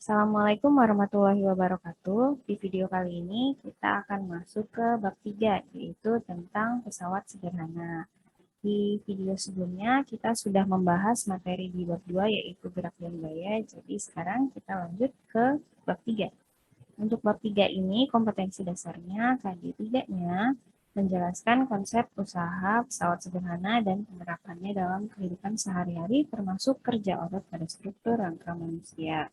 Assalamualaikum warahmatullahi wabarakatuh. Di video kali ini kita akan masuk ke bab 3, yaitu tentang pesawat sederhana. Di video sebelumnya kita sudah membahas materi di bab 2, yaitu gerak dan gaya. Jadi sekarang kita lanjut ke bab 3. Untuk bab 3 ini kompetensi dasarnya KD3-nya menjelaskan konsep usaha pesawat sederhana dan penerapannya dalam kehidupan sehari-hari termasuk kerja otot pada struktur rangka manusia.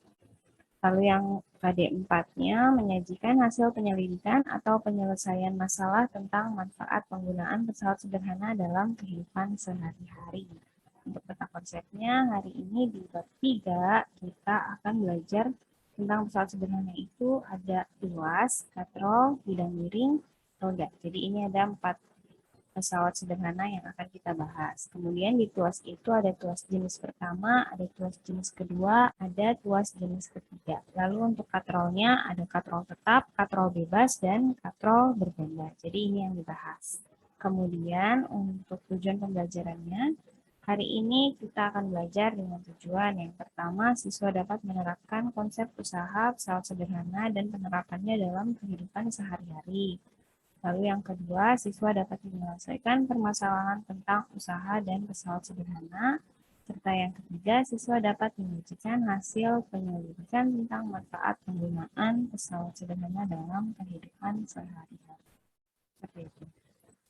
Lalu yang KD4-nya menyajikan hasil penyelidikan atau penyelesaian masalah tentang manfaat penggunaan pesawat sederhana dalam kehidupan sehari-hari. Untuk peta konsepnya, hari ini di bab 3 kita akan belajar tentang pesawat sederhana itu ada tuas, katrol, bidang miring, roda. Jadi ini ada 4 pesawat sederhana yang akan kita bahas. Kemudian di tuas itu ada tuas jenis pertama, ada tuas jenis kedua, ada tuas jenis ketiga. Lalu untuk katrolnya ada katrol tetap, katrol bebas, dan katrol berganda. Jadi ini yang dibahas. Kemudian untuk tujuan pembelajarannya, hari ini kita akan belajar dengan tujuan yang pertama, siswa dapat menerapkan konsep usaha pesawat sederhana dan penerapannya dalam kehidupan sehari-hari. Lalu yang kedua, siswa dapat menyelesaikan permasalahan tentang usaha dan pesawat sederhana. Serta yang ketiga, siswa dapat menyajikan hasil penyelidikan tentang manfaat penggunaan pesawat sederhana dalam kehidupan sehari-hari. Seperti itu.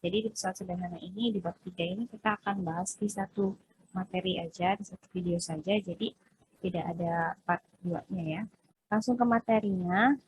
Jadi di pesawat sederhana ini, di bab 3 ini kita akan bahas di satu materi aja, di satu video saja. Jadi tidak ada part 2-nya ya. Langsung ke materinya.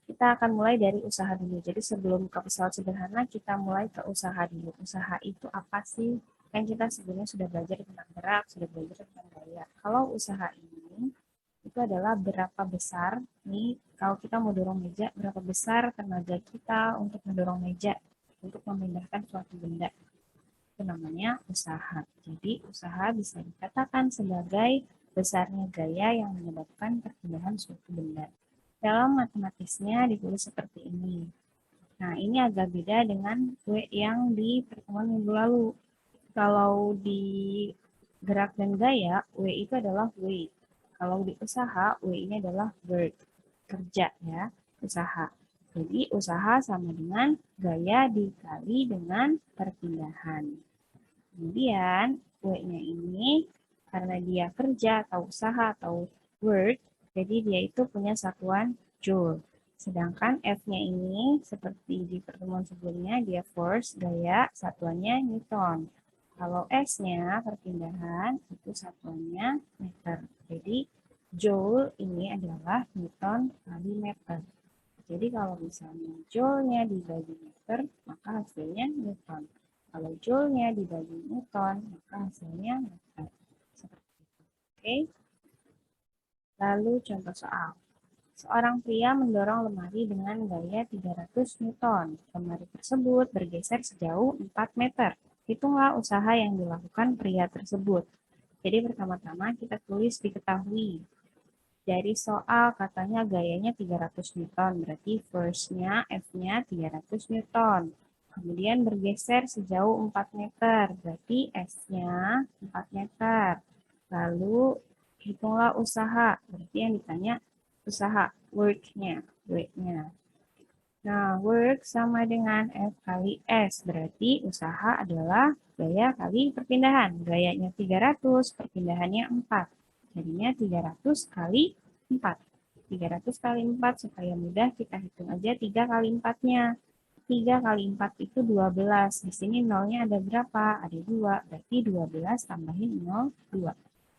Kita akan mulai dari usaha dulu. Jadi sebelum ke pesawat sederhana, kita mulai ke usaha dulu. Usaha itu apa sih? Kan kita sebelumnya sudah belajar tentang gerak, sudah belajar tentang gaya. Kalau usaha ini, itu adalah berapa besar, nih kalau kita mau dorong meja, berapa besar tenaga kita untuk mendorong meja, untuk memindahkan suatu benda. Itu namanya usaha. Jadi usaha bisa dikatakan sebagai besarnya gaya yang menyebabkan perpindahan suatu benda. Dalam matematisnya ditulis seperti ini. Nah, ini agak beda dengan W yang di pertemuan minggu lalu. Kalau di gerak dan gaya, W itu adalah weight. Kalau di usaha, W ini adalah work, kerja ya, usaha. Jadi usaha sama dengan gaya dikali dengan perpindahan. Kemudian W-nya ini karena dia kerja atau usaha atau work, jadi dia itu punya satuan joule. Sedangkan F-nya ini seperti di pertemuan sebelumnya dia force, gaya, satuannya Newton. Kalau S-nya perpindahan itu satuannya meter. Jadi joule ini adalah Newton kali meter. Jadi kalau misalnya joule-nya dibagi meter, maka hasilnya Newton. Kalau joule-nya dibagi Newton, maka hasilnya meter. Seperti itu. Oke. Lalu contoh soal. Seorang pria mendorong lemari dengan gaya 300 Newton. Lemari tersebut bergeser sejauh 4 meter. Hitunglah usaha yang dilakukan pria tersebut. Jadi pertama-tama kita tulis diketahui. Dari soal katanya gayanya 300 Newton, berarti force-nya F-nya 300 Newton. Kemudian bergeser sejauh 4 meter, berarti S-nya 4 meter. Lalu hitunglah usaha, berarti yang ditanya usaha, work-nya, W-nya. Nah, work sama dengan F kali S, berarti usaha adalah gaya kali perpindahan. Gayanya 300, perpindahannya 4. Jadinya 300 kali 4. 300 kali 4, supaya mudah kita hitung aja 3 kali 4-nya. 3 kali 4 itu 12. Di sini nolnya ada berapa? Ada 2. Berarti 12 tambahin 0, 2.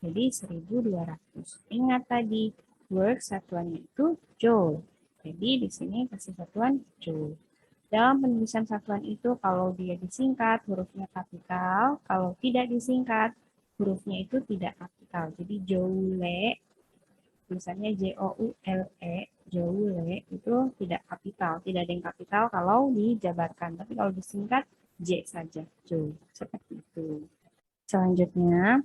Jadi 1200. Ingat tadi, work satuannya itu joule. Jadi di sini kasih satuan joule. Dalam penulisan satuan itu, kalau dia disingkat, hurufnya kapital. Kalau tidak disingkat, hurufnya itu tidak kapital. Jadi joule, tulisannya J-O-U-L-E, joule itu tidak kapital. Tidak ada yang kapital kalau dijabarkan. Tapi kalau disingkat, J saja, joule. Seperti itu. Selanjutnya,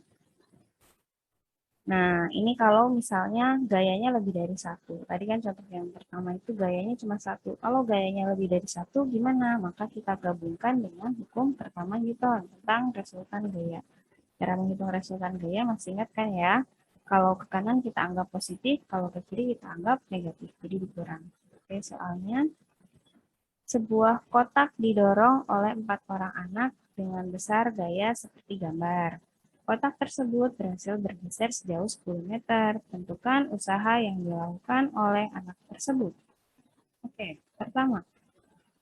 nah, ini kalau misalnya gayanya lebih dari satu. Tadi kan contoh yang pertama itu gayanya cuma satu. Kalau gayanya lebih dari satu, gimana? Maka kita gabungkan dengan hukum pertama Newton tentang resultan gaya. Cara menghitung resultan gaya masih ingat kan ya? Kalau ke kanan kita anggap positif, kalau ke kiri kita anggap negatif, jadi dikurang. Oke, soalnya sebuah kotak didorong oleh 4 orang anak dengan besar gaya seperti gambar. Kotak tersebut berhasil bergeser sejauh 10 meter. Tentukan usaha yang dilakukan oleh anak tersebut. Oke, pertama,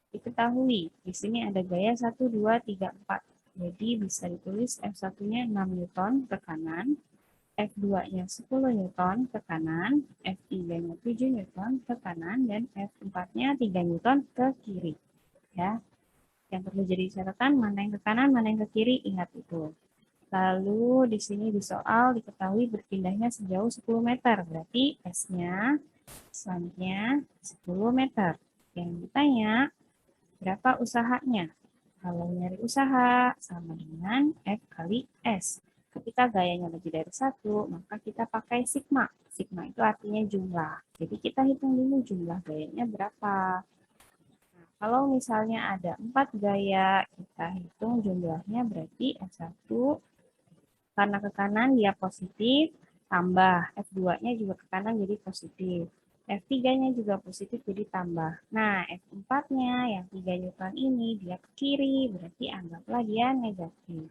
diketahui di sini ada gaya 1, 2, 3, 4. Jadi bisa ditulis F1-nya 6 Newton ke kanan, F2-nya 10 Newton ke kanan, F3-nya 7 Newton ke kanan, dan F4-nya 3 Newton ke kiri. Ya, yang perlu jadi catatan mana yang ke kanan, mana yang ke kiri, ingat itu. Lalu di sini di soal diketahui berpindahnya sejauh 10 meter, berarti S-nya selanjutnya 10 meter. Yang ditanya berapa usahanya? Kalau nyari usaha sama dengan F kali S. Ketika gayanya lebih dari 1, maka kita pakai sigma. Sigma itu artinya jumlah. Jadi kita hitung dulu jumlah gayanya berapa. Nah, kalau misalnya ada 4 gaya, kita hitung jumlahnya berarti F1 karena ke kanan dia positif, tambah. F2-nya juga ke kanan jadi positif. F3-nya juga positif jadi tambah. Nah, F4-nya yang 3 Newton ini dia ke kiri, berarti anggaplah dia negatif.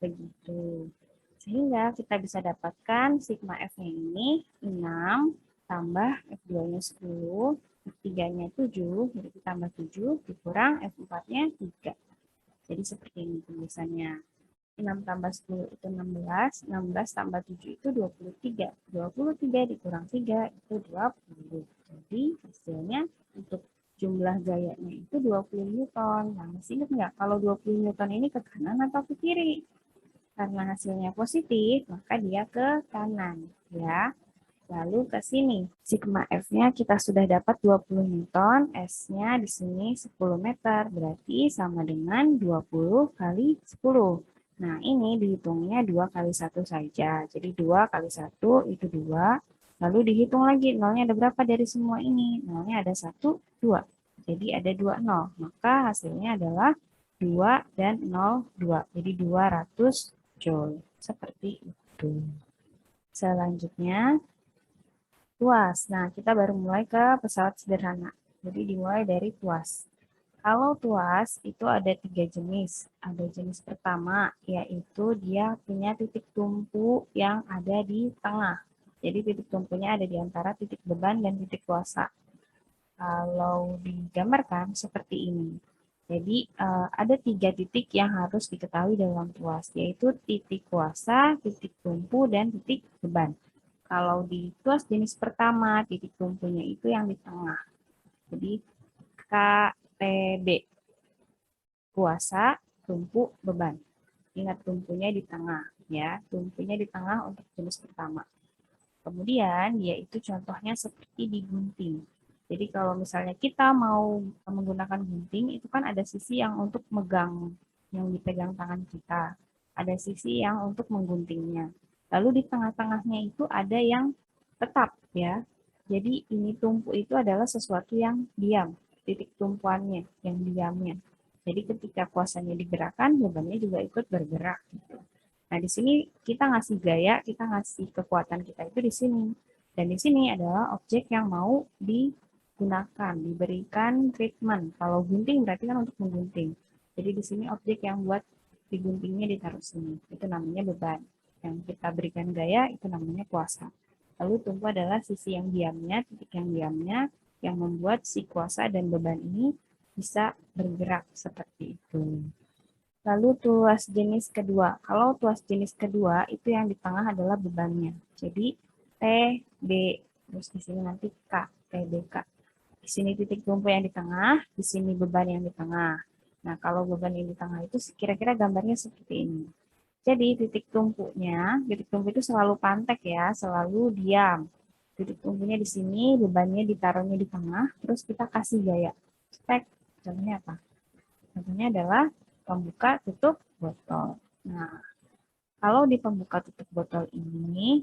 Begitu. Sehingga kita bisa dapatkan sigma F-nya ini 6 tambah F2-nya 10, F3-nya 7, jadi tambah 7, dikurang F4-nya 3. Jadi seperti ini tulisannya. 6 tambah 10 itu 16, 16 tambah 7 itu 23. 23 dikurang 3 itu 20. Jadi hasilnya untuk jumlah gayanya itu 20 Newton. Nah, masih ingat nggak kalau 20 Newton ini ke kanan atau ke kiri? Karena hasilnya positif, maka dia ke kanan. Ya. Lalu ke sini, sigma F-nya kita sudah dapat 20 Newton, S-nya di sini 10 meter, berarti sama dengan 20 kali 10. Nah, ini dihitungnya 2 kali 1 saja. Jadi 2 kali 1 itu 2. Lalu dihitung lagi, nolnya ada berapa dari semua ini? Nolnya ada 1, 2. Jadi ada 2 nol. Maka hasilnya adalah 2 dan 0, 2. Jadi 200 Joule. Seperti itu. Selanjutnya, tuas. Nah, kita baru mulai ke pesawat sederhana. Jadi dimulai dari tuas. Kalau tuas itu ada 3 jenis. Ada jenis pertama, yaitu dia punya titik tumpu yang ada di tengah. Jadi titik tumpunya ada di antara titik beban dan titik kuasa. Kalau digambarkan seperti ini. Jadi ada 3 titik yang harus diketahui dalam tuas, yaitu titik kuasa, titik tumpu, dan titik beban. Kalau di tuas jenis pertama, titik tumpunya itu yang di tengah. Jadi KTB, kuasa, tumpu, beban. Ingat tumpunya di tengah, ya. Tumpunya di tengah untuk jenis pertama. Kemudian dia itu contohnya seperti digunting. Jadi kalau misalnya kita mau menggunakan gunting, itu kan ada sisi yang untuk megang, yang dipegang tangan kita. Ada sisi yang untuk mengguntingnya. Lalu di tengah-tengahnya itu ada yang tetap, ya. Jadi ini tumpu itu adalah sesuatu yang diam, titik tumpuannya, yang diamnya. Jadi ketika kuasanya digerakkan, bebannya juga ikut bergerak. Gitu. Nah, di sini kita ngasih gaya, kita ngasih kekuatan kita itu di sini. Dan di sini adalah objek yang mau digunakan, diberikan treatment. Kalau gunting berarti kan untuk menggunting. Jadi di sini objek yang buat diguntingnya ditaruh sini. Itu namanya beban. Yang kita berikan gaya itu namanya kuasa. Lalu tumpu adalah sisi yang diamnya, titik yang diamnya, yang membuat si kuasa dan beban ini bisa bergerak seperti itu. Lalu tuas jenis kedua. Kalau tuas jenis kedua itu yang di tengah adalah bebannya. Jadi T, B, terus di sini nanti K, T, B, K. Di sini titik tumpu yang di tengah, di sini beban yang di tengah. Nah, kalau beban yang di tengah itu kira-kira gambarnya seperti ini. Jadi titik tumpu itu selalu pantek ya, selalu diam. Titik tumpunya di sini, bebannya ditaruhnya di tengah, terus kita kasih gaya. Spek, contohnya apa? Contohnya adalah pembuka tutup botol. Nah, kalau di pembuka tutup botol ini,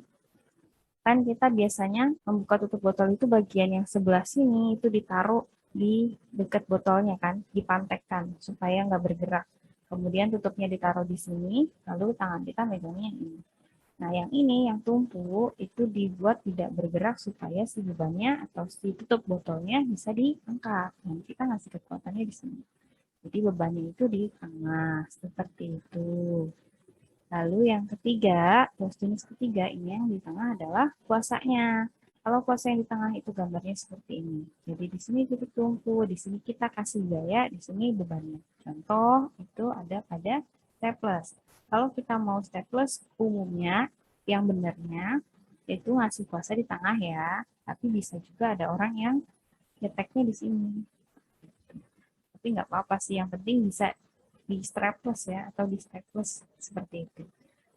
kan kita biasanya membuka tutup botol itu bagian yang sebelah sini itu ditaruh di dekat botolnya kan, dipantekkan supaya nggak bergerak. Kemudian tutupnya ditaruh di sini, lalu tangan kita megangnya ini. Nah, yang ini, yang tumpu, itu dibuat tidak bergerak supaya si bebannya atau si tutup botolnya bisa diangkat. Dan kita ngasih kekuatannya di sini. Jadi bebannya itu di tengah, seperti itu. Lalu yang ketiga, tuas jenis ketiga ini yang di tengah adalah kuasanya. Kalau kuasa yang di tengah itu gambarnya seperti ini. Jadi di sini titik tumpu, di sini kita kasih gaya, di sini bebannya. Contoh itu ada pada staples. Kalau kita mau staples umumnya, yang benarnya itu ngasih kuasa di tengah ya. Tapi bisa juga ada orang yang nyeteknya di sini. Tapi nggak apa-apa sih, yang penting bisa di strapless ya, atau di staples seperti itu.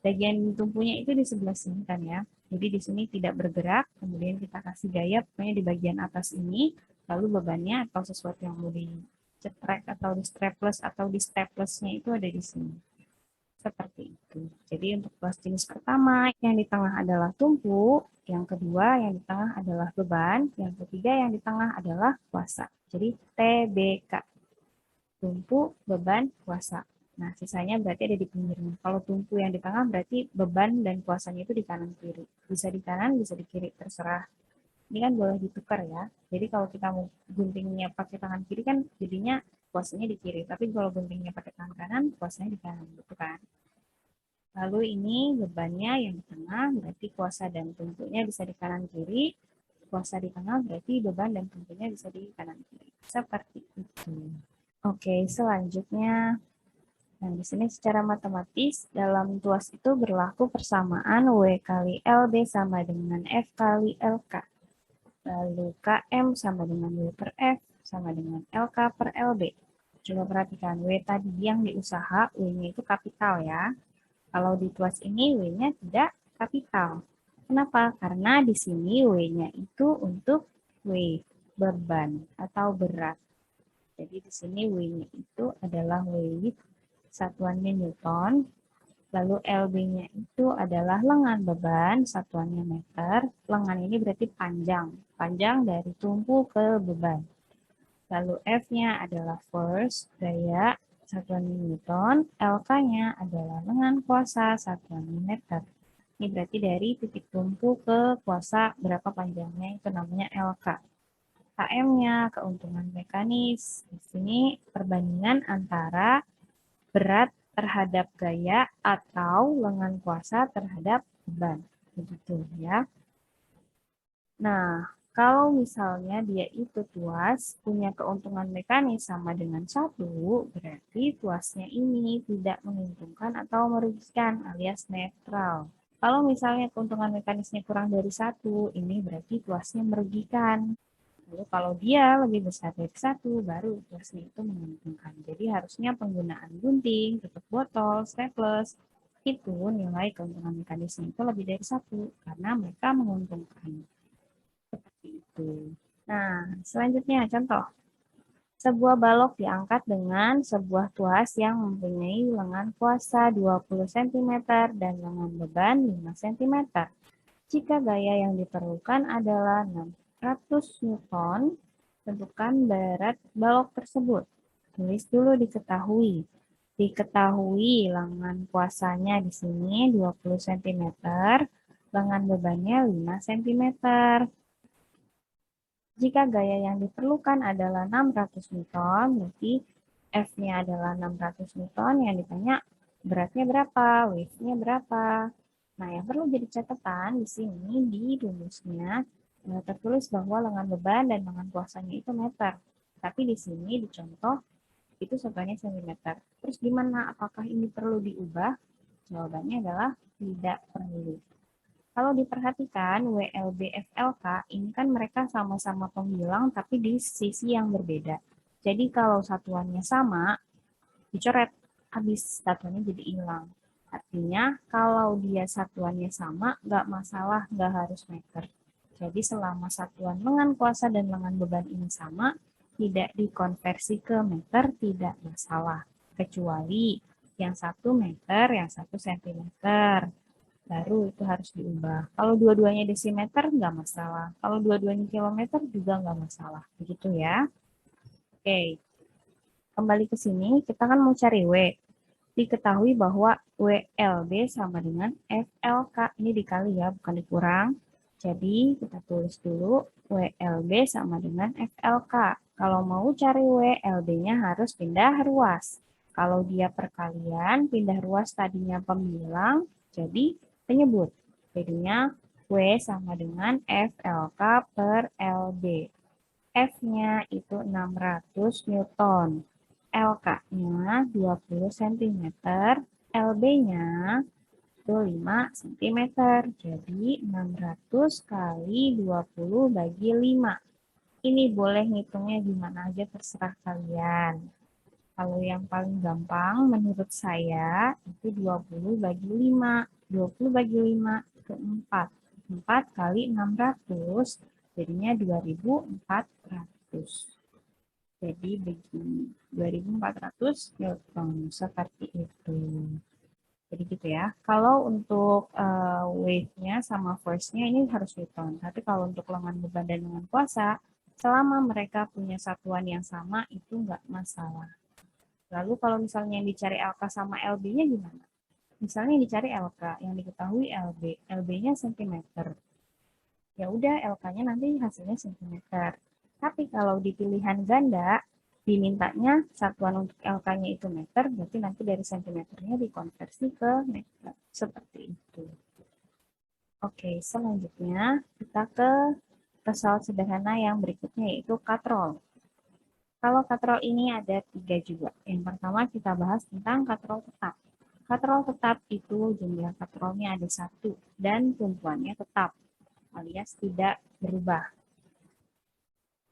Bagian tumpunya itu di sebelah sini kan ya. Jadi di sini tidak bergerak, kemudian kita kasih gaya pokoknya di bagian atas ini, lalu bebannya atau sesuatu yang mau dicetrek atau di strapless atau di staplessnya itu ada di sini. Seperti itu. Jadi untuk kelas jenis pertama, yang di tengah adalah tumpu, yang kedua yang di tengah adalah beban, yang ketiga yang di tengah adalah kuasa. Jadi TBK. Tumpu, beban, kuasa. Nah, sisanya berarti ada di pinggirnya. Kalau tumpu yang di tengah berarti beban dan kuasanya itu di kanan kiri. Bisa di kanan, bisa di kiri, terserah. Ini kan boleh ditukar ya. Jadi kalau kita mau guntingnya pakai tangan kiri kan jadinya kuasanya di kiri. Tapi kalau guntingnya pakai tangan kanan, kuasanya di kanan, gitu kan. Lalu ini bebannya yang di tengah berarti kuasa dan tumpunya bisa di kanan kiri. Kuasa di tengah berarti beban dan tumpunya bisa di kanan kiri. Seperti itu. Oke, selanjutnya. Nah, di sini secara matematis, dalam tuas itu berlaku persamaan W kali LB sama dengan F kali LK. Lalu KM sama dengan W per F sama dengan LK per LB. Coba perhatikan, W tadi yang diusaha, W-nya itu kapital ya. Kalau di tuas ini, W-nya tidak kapital. Kenapa? Karena di sini W-nya itu untuk W, beban atau berat. Jadi di sini W-nya itu adalah weight, satuannya Newton, lalu LB-nya itu adalah lengan beban, satuannya meter. Lengan ini berarti panjang, panjang dari tumpu ke beban. Lalu F-nya adalah force, gaya, satuannya Newton, LK-nya adalah lengan kuasa, satuannya meter. Ini berarti dari titik tumpu ke kuasa berapa panjangnya itu namanya LK. KM-nya, keuntungan mekanis. Di sini perbandingan antara berat terhadap gaya atau lengan kuasa terhadap beban. Begitu ya. Nah, kalau misalnya dia itu tuas punya keuntungan mekanis sama dengan 1, berarti tuasnya ini tidak menguntungkan atau merugikan alias netral. Kalau misalnya keuntungan mekanisnya kurang dari 1, ini berarti tuasnya merugikan. Lalu kalau dia lebih besar dari 1, baru tuasnya itu menguntungkan. Jadi harusnya penggunaan gunting, tutup botol, staples, itu nilai keuntungan mekanisnya itu lebih dari 1, karena mereka menguntungkan. Seperti itu. Nah, selanjutnya contoh. Sebuah balok diangkat dengan sebuah tuas yang mempunyai lengan kuasa 20 cm dan lengan beban 5 cm. Jika gaya yang diperlukan adalah 600 Newton, tentukan berat balok tersebut. Tulis dulu diketahui. Diketahui lengan kuasanya di sini 20 cm, lengan bebannya 5 cm. Jika gaya yang diperlukan adalah 600 Newton, berarti F-nya adalah 600 Newton, yang ditanya beratnya berapa, weight-nya berapa. Nah, yang perlu jadi catatan di sini di rumusnya tertulis bahwa lengan beban dan lengan kuasanya itu meter. Tapi di sini di contoh itu satuannya cm. Terus gimana? Apakah ini perlu diubah? Jawabannya adalah tidak perlu. Kalau diperhatikan WLB FLK ini kan mereka sama-sama pembilang tapi di sisi yang berbeda. Jadi kalau satuannya sama, dicoret, habis satuannya jadi hilang. Artinya kalau dia satuannya sama, nggak masalah, nggak harus meter. Jadi selama satuan lengan kuasa dan lengan beban ini sama, tidak dikonversi ke meter, tidak masalah. Kecuali yang 1 meter, yang 1 sentimeter. Baru itu harus diubah. Kalau dua-duanya desimeter, nggak masalah. Kalau dua-duanya kilometer, juga nggak masalah. Begitu ya. Oke, kembali ke sini, kita kan mau cari W. Diketahui bahwa WLB sama dengan FLK. Ini dikali ya, bukan dikurang. Jadi kita tulis dulu WLB sama dengan FLK. Kalau mau cari WLB-nya harus pindah ruas. Kalau dia perkalian, pindah ruas tadinya pembilang, jadi penyebut. Jadinya W sama dengan FLK per LB. F-nya itu 600 Newton. LK-nya 20 cm, LB-nya itu 5 cm. Jadi 600 kali 20 bagi 5. Ini boleh ngitungnya gimana aja terserah kalian. Kalau yang paling gampang menurut saya itu 20 bagi 5. 20 bagi 5 itu 4. 4 kali 600 jadinya 2400. Jadi begini, 2400 Newton, seperti itu. Jadi gitu ya. Kalau untuk wave-nya sama force-nya ini harus Newton. Tapi kalau untuk lengan beban dan lengan kuasa, selama mereka punya satuan yang sama, itu nggak masalah. Lalu kalau misalnya yang dicari LK sama LB-nya gimana? Misalnya yang dicari LK, yang diketahui LB, LB-nya cm. Ya udah LK-nya nanti hasilnya cm. Tapi kalau di pilihan ganda, dimintanya satuan untuk LK-nya itu meter, berarti nanti dari sentimeternya dikonversi ke meter. Seperti itu. Oke, selanjutnya kita ke pesawat sederhana yang berikutnya yaitu katrol. Kalau katrol ini ada 3 juga. Yang pertama kita bahas tentang katrol tetap. Katrol tetap itu jumlah katrolnya ada 1 dan tumpuannya tetap alias tidak berubah.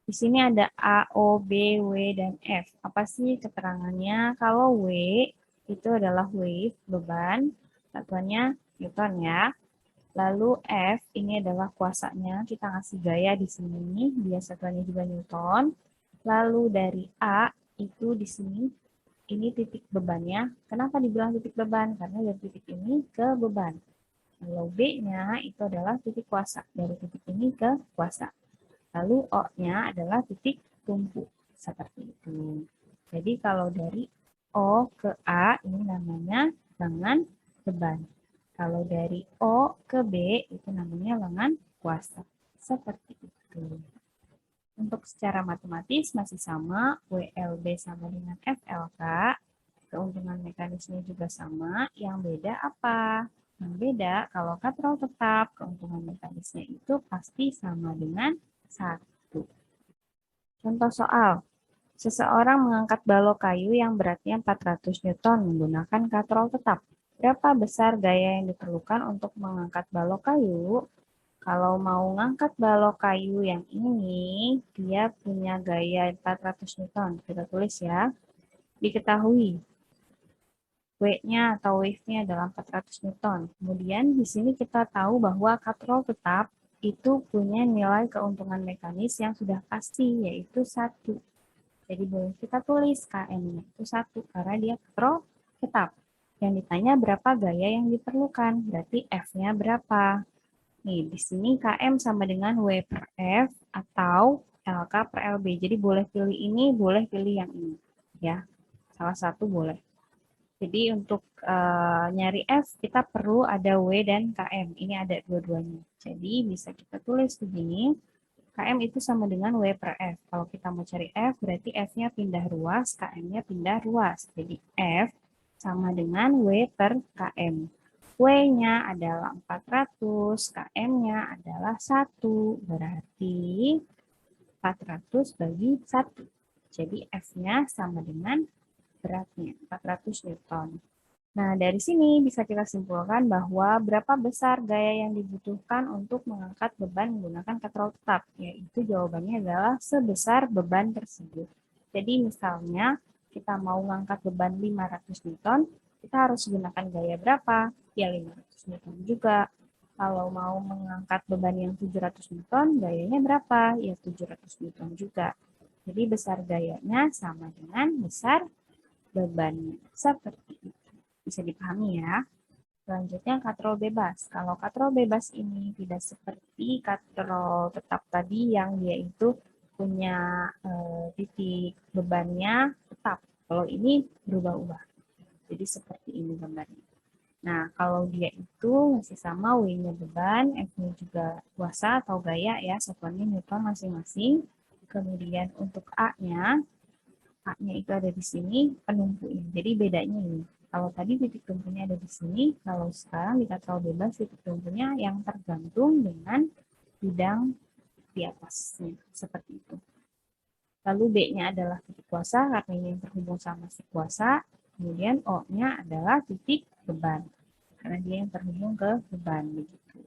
Di sini ada A, O, B, W, dan F. Apa sih keterangannya? Kalau W itu adalah wave, beban, satuannya Newton ya. Lalu F ini adalah kuasanya, kita ngasih gaya di sini, dia satuannya juga Newton. Lalu dari A itu di sini, ini titik bebannya. Kenapa dibilang titik beban? Karena dari titik ini ke beban. Lalu B-nya itu adalah titik kuasa, dari titik ini ke kuasa. Lalu O-nya adalah titik tumpu, seperti itu. Jadi kalau dari O ke A, ini namanya lengan beban. Kalau dari O ke B, itu namanya lengan kuasa. Seperti itu. Untuk secara matematis masih sama, WLB sama dengan FLK. Keuntungan mekanisnya juga sama, yang beda apa? Yang beda, kalau katrol tetap, keuntungan mekanisnya itu pasti sama dengan 1. Contoh soal, seseorang mengangkat balok kayu yang beratnya 400 Newton menggunakan katrol tetap. Berapa besar gaya yang diperlukan untuk mengangkat balok kayu? Kalau mau ngangkat balok kayu yang ini, dia punya gaya 400 Newton. Kita tulis ya. Diketahui W-nya atau wave-nya adalah 400 Newton. Kemudian di sini kita tahu bahwa katrol tetap itu punya nilai keuntungan mekanis yang sudah pasti, yaitu 1. Jadi boleh kita tulis KM-nya itu 1, karena dia katrol tetap. Yang ditanya berapa gaya yang diperlukan, berarti F-nya berapa. Nih, di sini KM sama dengan W per F atau LK per LB. Jadi boleh pilih ini, boleh pilih yang ini. Ya, salah satu boleh. Jadi untuk nyari F, kita perlu ada W dan KM. Ini ada dua-duanya. Jadi bisa kita tulis begini. KM itu sama dengan W per F. Kalau kita mau cari F, berarti F-nya pindah ruas, KM-nya pindah ruas. Jadi F sama dengan W per KM. W-nya adalah 400, KM-nya adalah 1. Berarti 400 bagi 1. Jadi F-nya sama dengan beratnya, 400 Newton. Nah, dari sini bisa kita simpulkan bahwa berapa besar gaya yang dibutuhkan untuk mengangkat beban menggunakan katrol tetap, yaitu jawabannya adalah sebesar beban tersebut. Jadi misalnya kita mau mengangkat beban 500 Newton, kita harus gunakan gaya berapa? Ya 500 Newton juga. Kalau mau mengangkat beban yang 700 Newton, gayanya berapa? Ya 700 Newton juga. Jadi besar gayanya sama dengan besar bebannya. Seperti itu. Bisa dipahami ya. Selanjutnya katrol bebas. Kalau katrol bebas ini tidak seperti katrol tetap tadi yang dia itu punya titik bebannya tetap. Kalau ini berubah-ubah. Jadi seperti ini gambarnya. Nah, kalau dia itu masih sama, W-nya beban, F-nya juga kuasa atau gaya ya, satuannya Newton masing-masing. Kemudian untuk A-nya itu ada di sini, penumpunya. Jadi bedanya ini. Kalau tadi titik tumpunya ada di sini, kalau sekarang di katral bebas titik tumpunya yang tergantung dengan bidang di atasnya. Seperti itu. Lalu B-nya adalah titik kuasa karena ini yang terhubung sama si kuasa. Kemudian O-nya adalah titik beban karena dia yang terhubung ke beban begitu.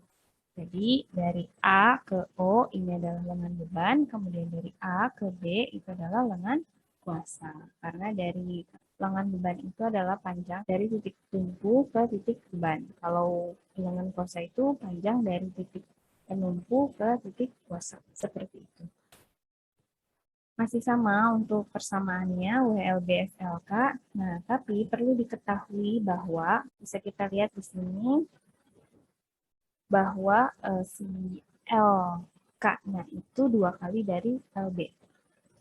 Jadi dari A ke O ini adalah lengan beban, kemudian dari A ke B itu adalah lengan kuasa. Karena dari lengan beban itu adalah panjang dari titik tumpu ke titik beban. Kalau lengan kuasa itu panjang dari titik penumpu ke titik kuasa. Seperti itu. Masih sama untuk persamaannya WLB-FLK. Nah, tapi perlu diketahui bahwa bisa kita lihat di sini bahwa si LK-nya itu 2 kali dari LB.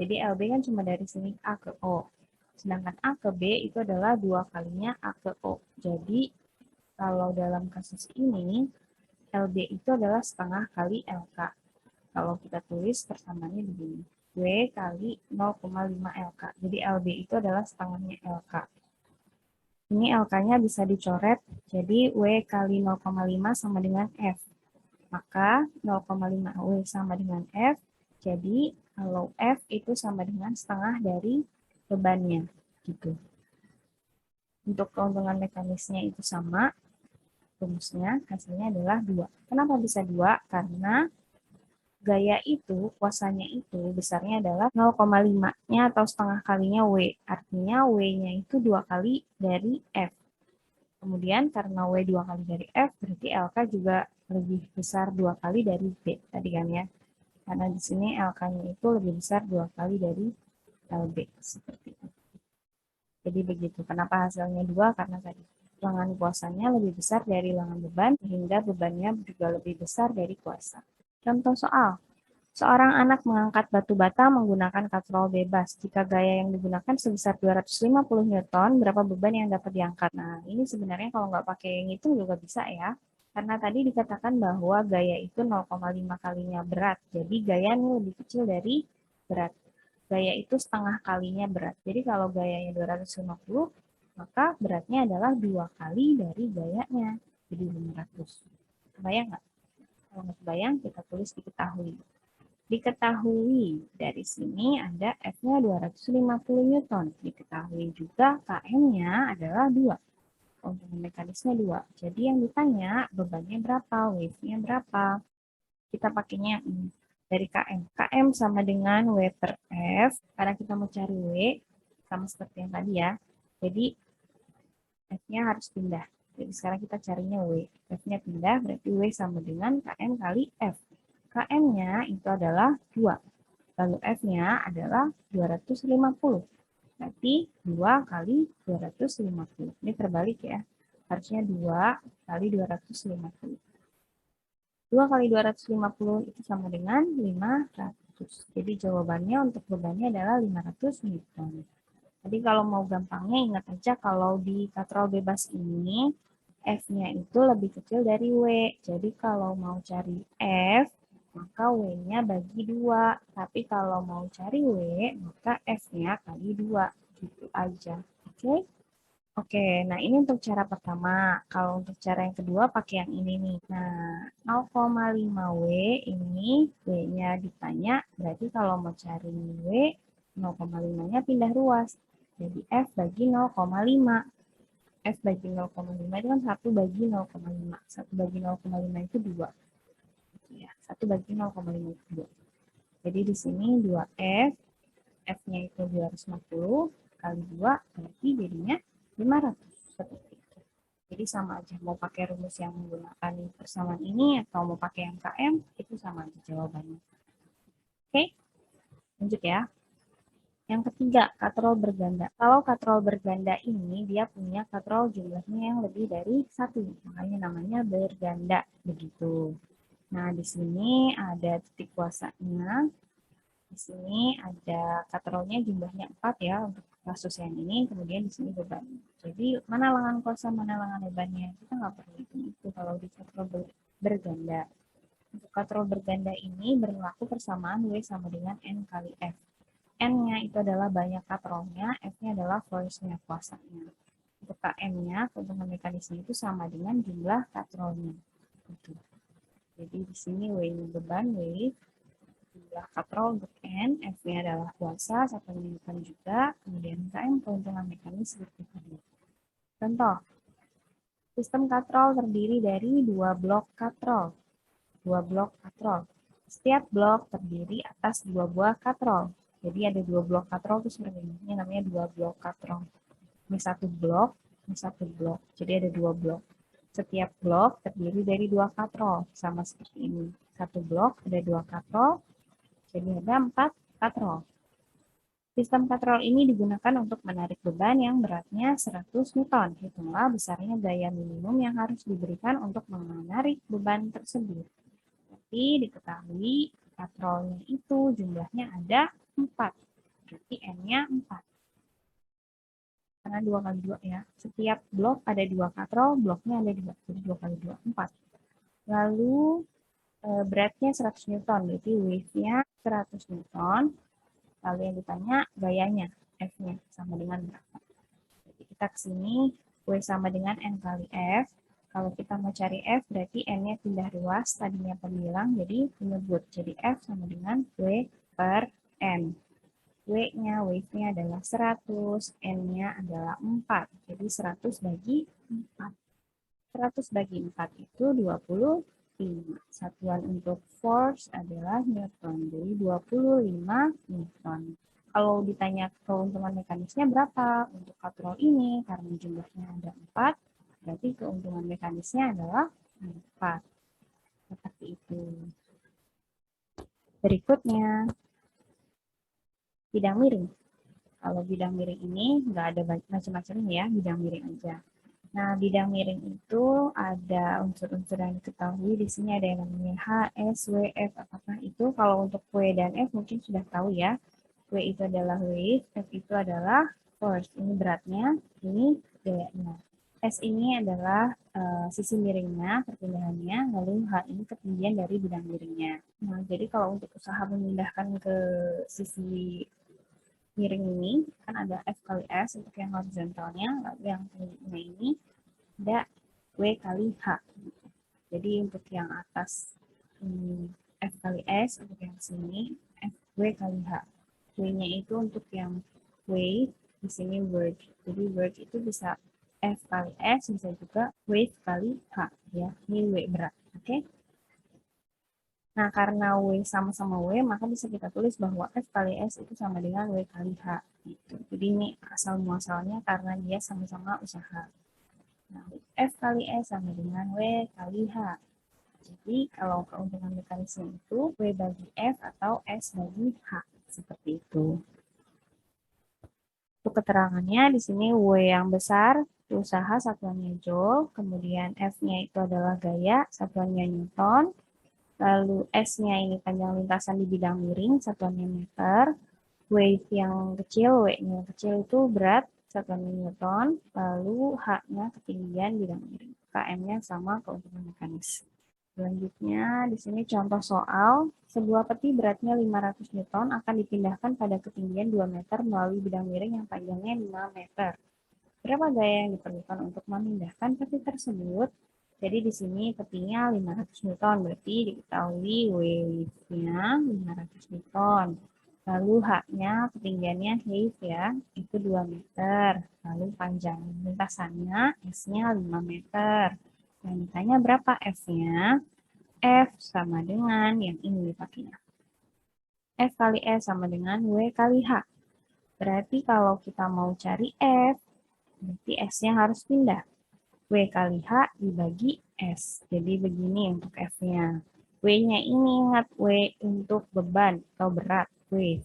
Jadi LB kan cuma dari sini A ke O. Sedangkan A ke B itu adalah 2 kalinya A ke O. Jadi kalau dalam kasus ini LB itu adalah setengah kali LK. Kalau kita tulis persamaannya begini. W kali 0,5 LK. Jadi LB itu adalah setengahnya LK. Ini LK-nya bisa dicoret, jadi W kali 0,5 sama dengan F. Maka 0,5 W sama dengan F, jadi kalau F itu sama dengan setengah dari bebannya. Gitu. Untuk keuntungan mekanisnya itu sama, rumusnya hasilnya adalah 2. Kenapa bisa 2? Karena gaya itu, kuasanya itu besarnya adalah 0,5-nya atau setengah kalinya W. Artinya W-nya itu 2 kali dari F. Kemudian karena W 2 kali dari F, berarti LK juga lebih besar 2 kali dari B. Tadi kan ya. Karena di sini LK-nya itu lebih besar 2 kali dari LB. Seperti itu. Jadi begitu. Kenapa hasilnya 2? Karena tadi lengan kuasanya lebih besar dari lengan beban, sehingga bebannya juga lebih besar dari kuasa. Contoh soal. Seorang anak mengangkat batu bata menggunakan katrol bebas. Jika gaya yang digunakan sebesar 250 Newton, berapa beban yang dapat diangkat? Nah, ini sebenarnya kalau nggak pakai yang itu juga bisa ya. Karena tadi dikatakan bahwa gaya itu 0,5 kalinya berat. Jadi gaya ini lebih kecil dari berat. Gaya itu setengah kalinya berat. Jadi kalau gayanya 250, maka beratnya adalah 2 kali dari gayanya. Jadi 500. Kebayang nggak? Kalau nggak kebayang, kita tulis diketahui. Diketahui dari sini ada F-nya 250 Newton. Diketahui juga KM-nya adalah 2. Keuntungan mekanisnya 2. Jadi yang ditanya bebannya berapa, wave-nya berapa. Kita pakainya dari KM. KM sama dengan W per F. Karena kita mau cari W, sama seperti yang tadi ya. Jadi F-nya harus pindah. Jadi sekarang kita carinya W. F-nya pindah, berarti W sama dengan KM kali F. KM-nya itu adalah 2. Lalu F-nya adalah 250. Berarti 2 kali 250. Ini terbalik ya. Harusnya 2 kali 250. 2 kali 250 itu sama dengan 500. Jadi jawabannya untuk bebannya adalah 500 Newton. Jadi kalau mau gampangnya ingat aja kalau di katrol bebas ini F-nya itu lebih kecil dari W. Jadi kalau mau cari F, maka W-nya bagi 2. Tapi kalau mau cari W, maka F-nya kali 2. Gitu aja. Oke? Oke, nah ini untuk cara pertama. Kalau untuk cara yang kedua pakai yang ini nih. Nah, 0,5 W ini W-nya ditanya, berarti kalau mau cari W, 0,5-nya pindah ruas. Jadi F bagi 0,5. F bagi 0,5 itu kan 1 bagi 0,5. 1 bagi 0,5 itu 2. Ya, 1 bagi 0,5 itu 2. Jadi di sini 2F, F-nya itu 250 kali 2, berarti jadinya 500. Seperti itu. Jadi sama aja, mau pakai rumus yang menggunakan persamaan ini atau mau pakai yang KM, itu sama aja jawabannya. Oke, lanjut ya. Yang ketiga, katrol berganda. Kalau katrol berganda ini, dia punya katrol jumlahnya yang lebih dari 1. Makanya namanya berganda. Begitu. Nah, di sini ada titik kuasanya. Di sini ada katrolnya jumlahnya 4 ya untuk kasus yang ini, kemudian di sini beban. Jadi mana lengan kuasa, mana lengan bebannya, kita nggak perlu itu kalau di katrol berganda. Untuk katrol berganda ini berlaku persamaan W sama dengan N kali F. N-nya itu adalah banyak katrolnya, F-nya adalah force-nya, kuasanya. Untuk KM-nya, keuntungan mekanisme itu sama dengan jumlah katrolnya. Gitu. Jadi di sini W-nya beban, W, jumlah katrol untuk N, F-nya adalah kuasa, satuan Newton juga, kemudian KM keuntungan mekanis seperti tadi. Contoh, sistem katrol terdiri dari dua blok katrol. Setiap blok terdiri atas dua buah katrol. Jadi ada dua blok katrol itu seperti ini. Ini namanya dua blok katrol. Ini satu blok, ini satu blok. Jadi ada dua blok. Setiap blok terdiri dari dua katrol, sama seperti ini. Satu blok ada dua katrol, jadi ada 4 katrol. Sistem katrol ini digunakan untuk menarik beban yang beratnya 100 Newton. Hitunglah besarnya gaya minimum yang harus diberikan untuk menarik beban tersebut. Tapi diketahui katrolnya itu jumlahnya ada 4. Berarti N-nya 4. Karena 2 kali 2 ya. Setiap blok ada 2 katrol, bloknya ada 2. Jadi 2 kali 2, 4. Lalu beratnya 100 Newton, berarti wave-nya 100 Newton. Lalu yang ditanya gayanya, F-nya sama dengan berapa. Jadi kita ke sini, W sama dengan N kali F. Kalau kita mau cari F, berarti N-nya pindah ruas, tadinya pembilang, jadi penyebut. Jadi F sama dengan W per N. W-nya, wave-nya adalah 100, N-nya adalah 4. Jadi 100 bagi 4. 100 bagi 4 itu 25. Satuan untuk force adalah Newton. Jadi 25 Newton. Kalau ditanya keuntungan mekanisnya berapa untuk katrol ini, karena jumlahnya ada 4, berarti keuntungan mekanisnya adalah 4. Seperti itu. Berikutnya, bidang miring. Kalau bidang miring ini nggak ada macam-macamnya ya, bidang miring aja. Nah, bidang miring itu ada unsur-unsur yang diketahui. Di sini ada yang namanya H, S, W, F. Apakah itu? Kalau untuk W dan F mungkin sudah tahu ya. W itu adalah wave, F itu adalah force. Ini beratnya, ini gayanya. S ini adalah sisi miringnya, perpindahannya, lalu H ini ketinggian dari bidang miringnya. Nah, jadi kalau untuk usaha memindahkan ke sisi miring ini, kan ada F kali S untuk yang horizontalnya, lalu yang tingginya ini ada W kali H. Jadi untuk yang atas F kali S, untuk yang sini F W kali H. W-nya itu untuk yang wave, di sini word. Jadi word itu bisa F kali S, bisa juga wave kali H. Ya, ini W berat. Oke? Nah, karena W sama-sama W, maka bisa kita tulis bahwa F kali S itu sama dengan W kali H. Gitu. Jadi ini asal-muasalnya karena dia sama-sama usaha. Nah, F kali S sama dengan W kali H. Jadi, kalau keuntungan mekanisme itu W bagi F atau S bagi H. Seperti itu. Untuk keterangannya, di sini W yang besar, usaha satuannya Joule, kemudian F-nya itu adalah gaya, satuannya Newton, lalu S-nya ini panjang lintasan di bidang miring, satuannya meter, wave yang kecil, W-nya kecil itu berat, satuannya Newton, lalu H-nya ketinggian bidang miring. KM-nya sama keuntungan mekanis. Selanjutnya, di sini contoh soal, sebuah peti beratnya 500 Newton akan dipindahkan pada ketinggian 2 meter melalui bidang miring yang panjangnya 5 meter. Berapa gaya yang diperlukan untuk memindahkan peti tersebut? Jadi di sini petinya 500 Newton, berarti diketahui wave-nya 500 Newton. Lalu H-nya, ketinggiannya height ya, itu 2 meter. Lalu panjang lintasannya, S-nya 5 meter. Yang ditanya berapa F-nya? F sama dengan yang ini dipakainya. F kali S sama dengan W kali H. Berarti kalau kita mau cari F, berarti S-nya harus pindah. W kali H dibagi S. Jadi begini untuk F-nya. W-nya ini ingat W untuk beban atau berat, W.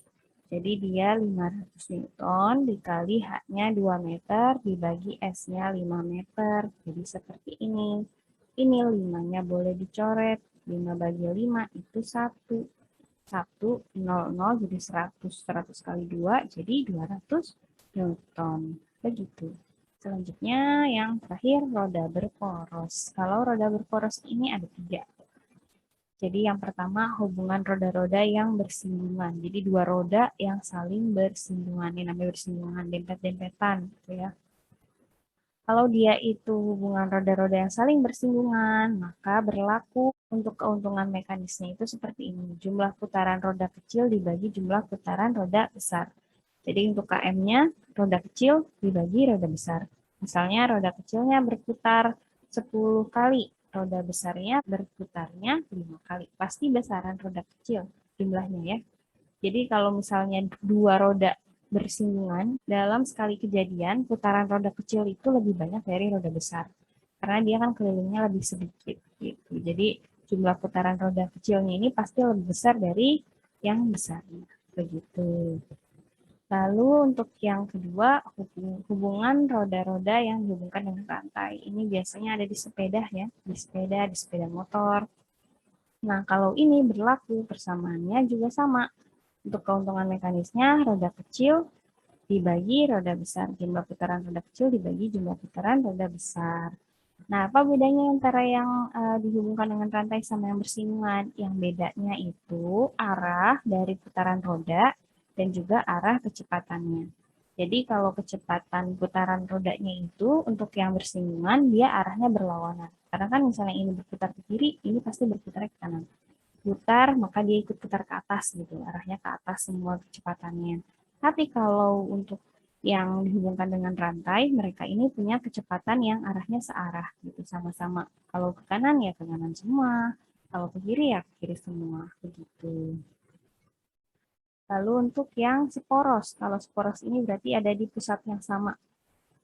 Jadi dia 500 Newton dikali H-nya 2 meter dibagi S-nya 5 meter. Jadi seperti ini. Ini 5-nya boleh dicoret. 5 bagi 5 itu 1. 1, 0, 0 jadi 100. 100 kali 2 jadi 200 Newton. Begitu. Selanjutnya yang terakhir roda berporos. Kalau roda berporos ini ada 3. Jadi yang pertama hubungan roda-roda yang bersinggungan. Jadi dua roda yang saling bersinggungan. Ini namanya bersinggungan, dempet-dempetan gitu ya. Kalau dia itu hubungan roda-roda yang saling bersinggungan, maka berlaku untuk keuntungan mekanisnya itu seperti ini. Jumlah putaran roda kecil dibagi jumlah putaran roda besar. Jadi untuk KM-nya, roda kecil dibagi roda besar. Misalnya roda kecilnya berputar 10 kali, roda besarnya berputarnya 5 kali. Pasti besaran roda kecil jumlahnya ya. Jadi kalau misalnya dua roda bersinggungan, dalam sekali kejadian putaran roda kecil itu lebih banyak dari roda besar. Karena dia kan kelilingnya lebih sedikit gitu. Jadi jumlah putaran roda kecilnya ini pasti lebih besar dari yang besarnya. Begitu. Lalu untuk yang kedua, hubungan roda-roda yang dihubungkan dengan rantai. Ini biasanya ada di sepeda ya, di sepeda motor. Nah, kalau ini berlaku persamaannya juga sama. Untuk keuntungan mekanisnya, roda kecil dibagi roda besar. Jumlah putaran roda kecil dibagi jumlah putaran roda besar. Nah, apa bedanya antara yang dihubungkan dengan rantai sama yang bersinggungan? Yang bedanya itu arah dari putaran roda dan juga arah kecepatannya. Jadi kalau kecepatan putaran rodanya itu untuk yang bersinggungan, dia arahnya berlawanan. Karena kan misalnya ini berputar ke kiri, ini pasti berputar ke kanan. Putar, maka dia ikut putar ke atas gitu, arahnya ke atas semua kecepatannya. Tapi kalau untuk yang dihubungkan dengan rantai, mereka ini punya kecepatan yang arahnya searah gitu, sama-sama. Kalau ke kanan ya ke kanan semua, kalau ke kiri ya ke kiri semua, begitu. Lalu untuk yang seporos, kalau seporos ini berarti ada di pusat yang sama.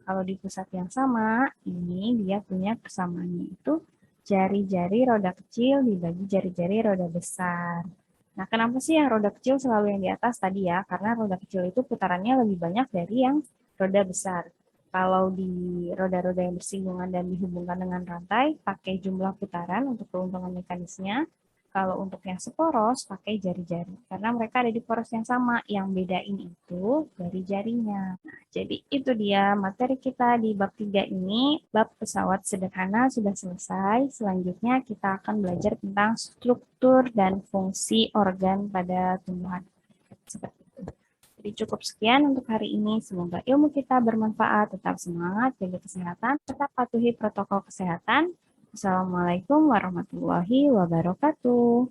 Kalau di pusat yang sama, ini dia punya persamaannya itu jari-jari roda kecil dibagi jari-jari roda besar. Nah, kenapa sih yang roda kecil selalu yang di atas tadi ya? Karena roda kecil itu putarannya lebih banyak dari yang roda besar. Kalau di roda-roda yang bersinggungan dan dihubungkan dengan rantai, pakai jumlah putaran untuk keuntungan mekanisnya. Kalau untuk yang seporos, pakai jari-jari. Karena mereka ada di poros yang sama. Yang bedain itu dari jarinya. Jadi itu dia materi kita di bab 3 ini. Bab pesawat sederhana sudah selesai. Selanjutnya kita akan belajar tentang struktur dan fungsi organ pada tumbuhan. Seperti itu. Jadi cukup sekian untuk hari ini. Semoga ilmu kita bermanfaat. Tetap semangat, jaga kesehatan, tetap patuhi protokol kesehatan. Assalamualaikum warahmatullahi wabarakatuh.